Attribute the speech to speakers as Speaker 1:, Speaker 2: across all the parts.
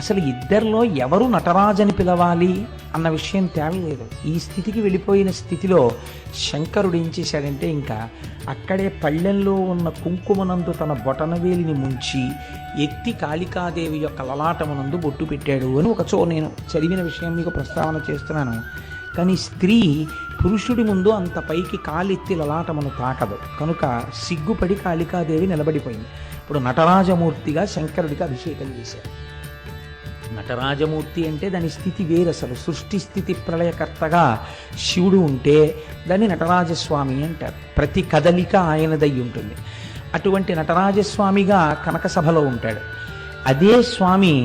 Speaker 1: అసలు ఇద్దరిలో ఎవరు నటరాజని పిలవాలి అన్న విషయం తేవలేదు. ఈ స్థితికి వెళ్ళిపోయిన స్థితిలో శంకరుడు ఏం చేశాడంటే ఇంకా అక్కడే పళ్ళెంలో ఉన్న కుంకుమనందు తన బొటనవేలిని ముంచి ఎత్తి కాళికాదేవి యొక్క లలాటమునందు బొట్టు పెట్టాడు అని నేను చదివిన విషయం మీకు ప్రస్తావన చేస్తున్నాను. కానీ స్త్రీ పురుషుడి ముందు అంత పైకి కాలెత్తి లలాటమును తాకదు కనుక సిగ్గుపడి కాళికాదేవి నిలబడిపోయింది. ఇప్పుడు నటరాజమూర్తిగా శంకరుడికి అభిషేకం చేశారు. నటరాజమూర్తి అంటే దాని స్థితి వేరు. అసలు సృష్టి స్థితి ప్రళయకర్తగా శివుడు ఉంటే దాన్ని నటరాజస్వామి అంటారు. ప్రతి కదలిక ఆయనదై ఉంటుంది. అటువంటి నటరాజస్వామిగా కనక సభలో ఉంటాడు. అదే స్వామి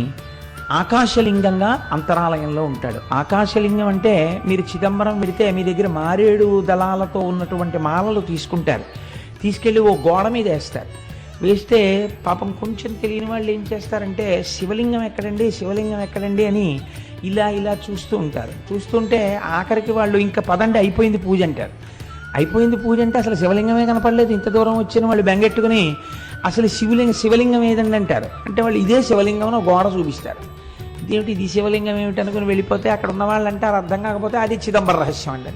Speaker 1: ఆకాశలింగంగా అంతరాలయంలో ఉంటాడు. ఆకాశలింగం అంటే మీరు చిదంబరం పెడితే మీ దగ్గర మారేడు దళాలతో ఉన్నటువంటి మాలలు తీసుకుంటారు, తీసుకెళ్ళి ఓ గోడ మీద వేస్తారు. వేస్తే పాపం కొంచెం తెలియని వాళ్ళు ఏం చేస్తారంటే శివలింగం ఎక్కడండి అని ఇలా చూస్తూ ఉంటారు. చూస్తుంటే ఆఖరికి వాళ్ళు ఇంకా పదండి అయిపోయింది పూజ అంటారు. అయిపోయింది పూజ అంటే అసలు శివలింగమే కనపడలేదు. ఇంత దూరం వచ్చిన వాళ్ళు బెంగెట్టుకుని అసలు శివలింగం ఏదండి అంటారు. అంటే వాళ్ళు ఇదే శివలింగం గోడ చూపిస్తారు. ఇదేమిటి ఇది శివలింగం ఏమిటి అనుకుని వెళ్ళిపోతే అక్కడ ఉన్న వాళ్ళు అంటారు అర్థం కాకపోతే అది చిదంబర రహస్యం అంటే.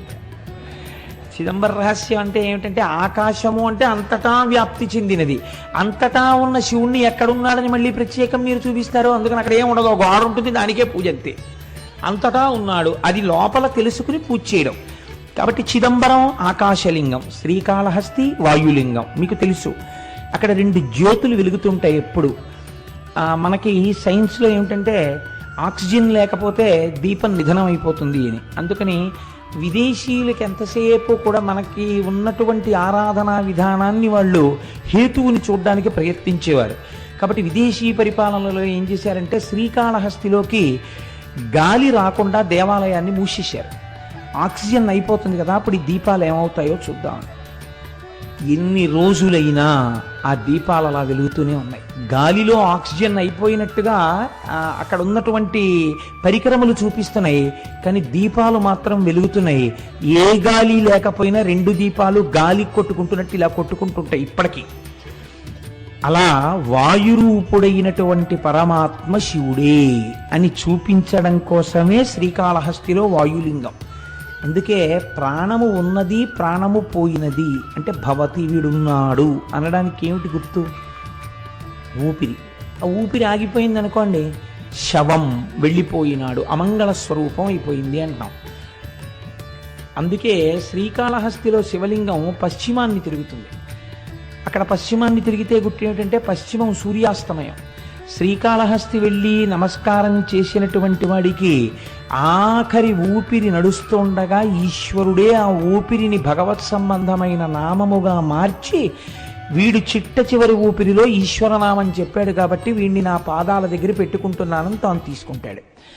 Speaker 1: చిదంబర రహస్యం అంటే ఏమిటంటే ఆకాశము అంటే అంతటా వ్యాప్తి చెందినది. అంతటా ఉన్న శివుణ్ణి ఎక్కడున్నాడని మళ్ళీ ప్రత్యేకం మీరు చూపిస్తారు. అందుకని అక్కడ ఏం ఉండదు, గోడ ఉంటుంది, దానికే పూజ అంతే. అంతటా ఉన్నాడు, అది లోపల తెలుసుకుని పూజ చేయడం. కాబట్టి చిదంబరం ఆకాశలింగం, శ్రీకాళహస్తి వాయులింగం. మీకు తెలుసు అక్కడ రెండు జ్యోతులు వెలుగుతుంటాయి ఎప్పుడు. మనకి సైన్స్లో ఏమిటంటే ఆక్సిజన్ లేకపోతే దీపం నిధనం అయిపోతుంది అని. అందుకని విదేశీయులకి ఎంతసేపు కూడా మనకి ఉన్నటువంటి ఆరాధనా విధానాన్ని వాళ్ళు హేతువుని చూడడానికి ప్రయత్నించేవారు. కాబట్టి విదేశీ పరిపాలనలో ఏం చేశారంటే శ్రీకాళహస్తిలోకి గాలి రాకుండా దేవాలయాన్ని మూసేశారు. ఆక్సిజన్ అయిపోతుంది కదా, అప్పుడు ఈ దీపాలు ఏమవుతాయో చూద్దాం. ఎన్ని రోజులైనా ఆ దీపాలు అలా వెలుగుతూనే ఉన్నాయి. గాలిలో ఆక్సిజన్ అయిపోయినట్టుగా అక్కడ ఉన్నటువంటి పరికరములు చూపిస్తున్నాయి, కానీ దీపాలు మాత్రం వెలుగుతున్నాయి. ఏ గాలి లేకపోయినా రెండు దీపాలు గాలి కొట్టుకుంటున్నట్టు ఇలా కొట్టుకుంటుంటాయి ఇప్పటికీ. అలా వాయురూపుడైనటువంటి పరమాత్మ శివుడే అని చూపించడం కోసమే శ్రీకాళహస్తిలో వాయులింగం. అందుకే ప్రాణము ఉన్నది ప్రాణము పోయినది అంటే భవతి వీడున్నాడు అనడానికి ఏమిటి గుర్తు? ఊపిరి. ఆ ఊపిరి ఆగిపోయింది అనుకోండి, శవం వెళ్ళిపోయినాడు, అమంగళ స్వరూపం అయిపోయింది అంటాం. అందుకే శ్రీకాళహస్తిలో శివలింగం పశ్చిమాన్ని తిరుగుతుంది. అక్కడ పశ్చిమాన్ని తిరిగితే గుర్తు ఏమిటంటే పశ్చిమం సూర్యాస్తమయం. శ్రీకాళహస్తి వెళ్ళి నమస్కారం చేసినటువంటి వాడికి ఆఖరి ఊపిరి నడుస్తుండగా ఈశ్వరుడే ఆ ఊపిరిని భగవత్ సంబంధమైన నామముగా మార్చి వీడు చిట్ట చివరి ఊపిరిలో ఈశ్వరనామం చెప్పాడు కాబట్టి వీడిని నా పాదాల దగ్గర పెట్టుకుంటున్నానని తాను తీసుకుంటాడు.